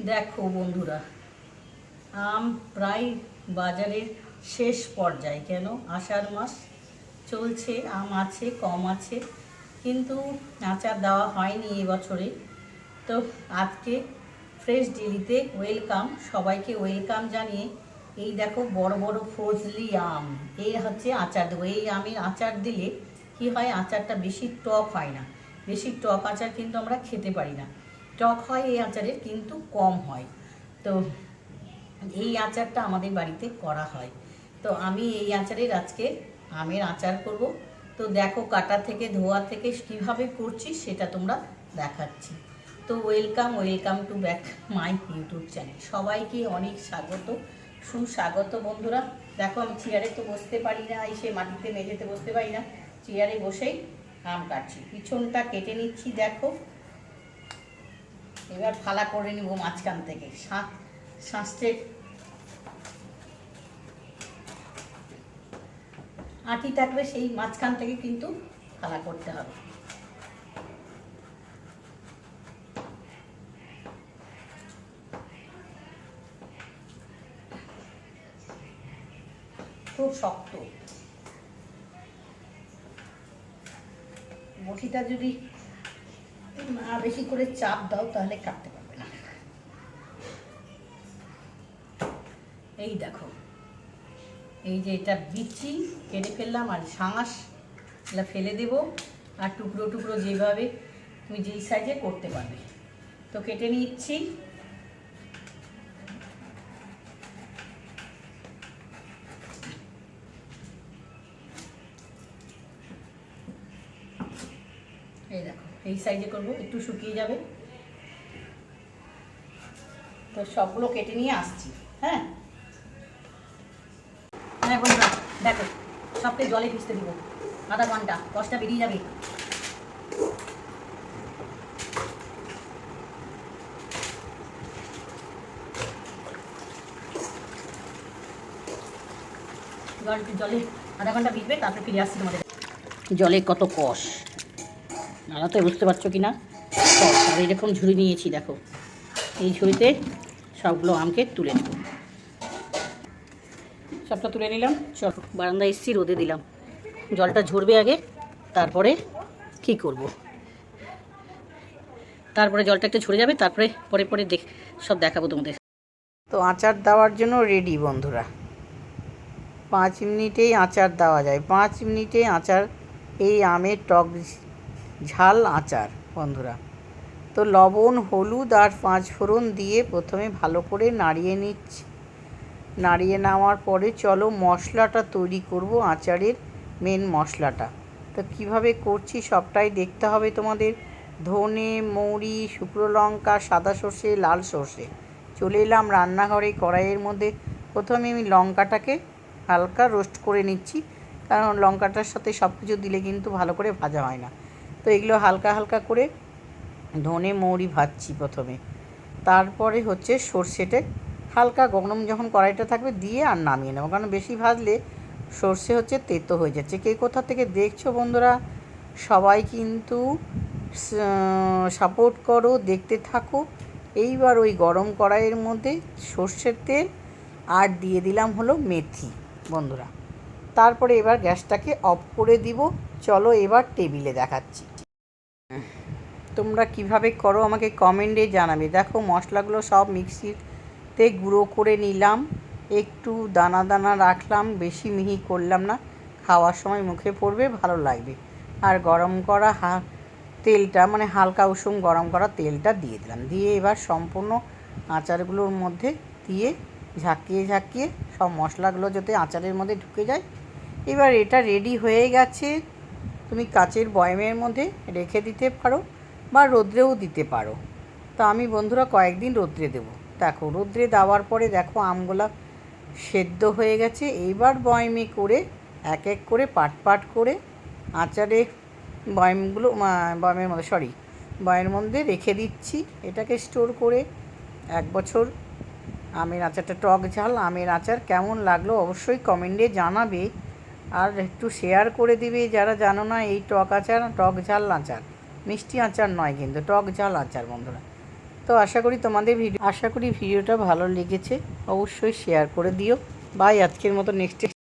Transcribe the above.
দেখো বন্ধুরা, আম প্রায় বাজারের শেষ পর্যায়ে। কেন, আষাঢ় মাস চলছে, আম আছে, কম আছে, কিন্তু আচার দেওয়া হয়নি এবছরে। তো আজকে ফ্রেশ ডেলিতে ওয়েলকাম, সবাইকে ওয়েলকাম জানিয়ে এই দেখো বড় বড় ফজলি আম, এই হচ্ছে আচার দেবো। এই আমের আচার দিলে কি হয়, আচারটা বেশি টক হয় না। বেশি টক আচার কিন্তু আমরা খেতে পারি না। টক হয় এই আচারের, কিন্তু কম হয়। তো এই আচারটা আমাদের বাড়িতে করা হয়। তো আমি এই আচারের আজকে আমের আচার করব। তো দেখো, কাটা থেকে ধোয়া থেকে কিভাবে করছি সেটা তোমরা দেখাচ্ছি। তো welcome welcome to back my YouTube channel. সবাইকে অনেক স্বাগত, সুস্বাগত বন্ধুরা। দেখো, আমি চেয়ারে তো বসতে পারি না, এসে মাটিতে মেঝেতে বসতে পারি না, চেয়ারে বসেই আম কাটছি। পিছনটা কেটে নিচ্ছি দেখো। এবার ফালা করে নিব মাঝখান থেকে, শাঁসটে আঁটি থাকবে, সেই মাঝখান থেকে কিন্তু ফালা করতে হবে। খুব শক্ত, বটিটা যদি না বেশি করে চাপ দাও তাহলে কাটতে পারবে না। এই দেখো, এই যে এটা বিচি কেটে ফেললাম, আর শাঁস এটা ফেলে দেব, আর টুকরো টুকরো যেভাবে তুমি যেই সাইজে করতে পারবে। তো কেটে নিচ্ছি। এই দেখো, এই সাইজে করবো, একটু শুকিয়ে যাবে। তো সবগুলো কেটে নিয়ে আসছি। হ্যাঁ হ্যাঁ বন্ধুরা, দেখো সবকে জলে ভিজতে দিব, আধা ঘন্টা, কষ্টটা বেরিয়ে যাবে। জলে আধা ঘন্টা ভিজবে, তারপরে ফিরে আসছি তোমাদের। জলে কত কষ, নানা তো বুঝতে পারছো কি না। আর এইরকম ঝুড়ি নিয়েছি দেখো, এই ঝুড়িতে সবগুলো আমকে তুলে নেব। সবটা তুলে নিলাম। চলো, বারান্দায় এসেছি, রোদে দিলাম, জলটা ঝরবে আগে, তারপরে কি করব। তারপরে জলটা একটু ঝরে যাবে, তারপরে পরে পরে সব দেখাবো তোমাদের। তো আচার দেওয়ার জন্য রেডি বন্ধুরা। 5 মিনিটেই আচার দেওয়া যায়, 5 মিনিটে আচার, এই আমের টক ঝাল আচার বন্ধুরা। তো লবণ, হলুদ আর 5 ফোড়ন দিয়ে প্রথমে ভালো করে নাড়িয়ে নিচ্ছি। নাড়িয়ে নেওয়ার পরে চলো মশলাটা তৈরি করব, আচারের মেন মশলাটা। তো কিভাবে করছি সবটাই দেখতে হবে তোমাদের। ধনে, মৌরি, শুকনো লঙ্কা, সাদা সর্ষে, লাল সর্ষে। চলে এলাম রান্নাঘরে, কড়াইয়ের মধ্যে প্রথমে আমি লঙ্কাটাকে হালকা রোস্ট করে নিচ্ছি, কারণ লঙ্কাটার সাথে সব কিছু দিলে কিন্তু ভালো করে ভাজা হয় না। তো এগুলো হালকা হালকা করে ধনে মৌরি ভাজছি প্রথমে। তারপরে হচ্ছে সর্ষেটা হালকা গরম যখন কড়াইটা থাকবে দিয়ে আর নামিয়ে নেবো, কারণ বেশি ভাজলে সর্ষে হচ্ছে তেতো হয়ে যাচ্ছে। কে কোথা থেকে দেখছো বন্ধুরা, সবাই কিন্তু সাপোর্ট করো, দেখতে থাকো। এইবার ওই গরম কড়াইয়ের মধ্যে সর্ষের তেল আর দিয়ে দিলাম হলো মেথি বন্ধুরা। তারপরে এবার গ্যাসটাকে অফ করে দিব। চলো এবার টেবিলে দেখাচ্ছি। তোমরা কিভাবে করো আমাকে কমেন্টে জানাবে। দেখো মশলাগুলো সব মিক্সিতে গুঁড়ো করে নিলাম, একটু দানা দানা রাখলাম, বেশি মিহি করলাম না, খাওয়ার সময় মুখে পড়বে, ভালো লাগবে। আর গরম করা তেলটা, মানে হালকা উষুম গরম করা তেলটা দিয়ে দিলাম। দিয়ে এবার সম্পূর্ণ আচারগুলোর মধ্যে দিয়ে ঝাঁকিয়ে ঝাঁকিয়ে সব মশলাগুলো যাতে আচারের মধ্যে ঢুকে যায়। এবার এটা রেডি হয়ে গেছে। তুমি কাচের বয়ামের মধ্যে রেখে দিতে পারো বা রোদ্রেও দিতে পারো। তো আমি বন্ধুরা কয়েকদিন রোদ্রে দেবো। দেখো রোদ্রে দেওয়ার পরে দেখো আমগুলা সেদ্ধ হয়ে গেছে। এইবার বয়ামে করে এক এক করে পাট পাট করে আচারে বয়ামগুলো বয়ামের মধ্যে বয়ামের মধ্যে রেখে দিচ্ছি। এটাকে স্টোর করে 1 বছর আমের আচারটা, টক ঝাল আমের আচার কেমন লাগলো অবশ্যই কমেন্টে জানাবে। আর একটু শেয়ার করে দিবে যারা জানো না, এই টক আচার, টক ঝাল আচার, মিষ্টি আচার নয় কিন্তু টক ঝাল আচার বন্ধুরা। তো আশা করি ভিডিওটা ভালো লেগেছে। অবশ্যই শেয়ার করে দিও। বাই, আজকের মতো নেক্সট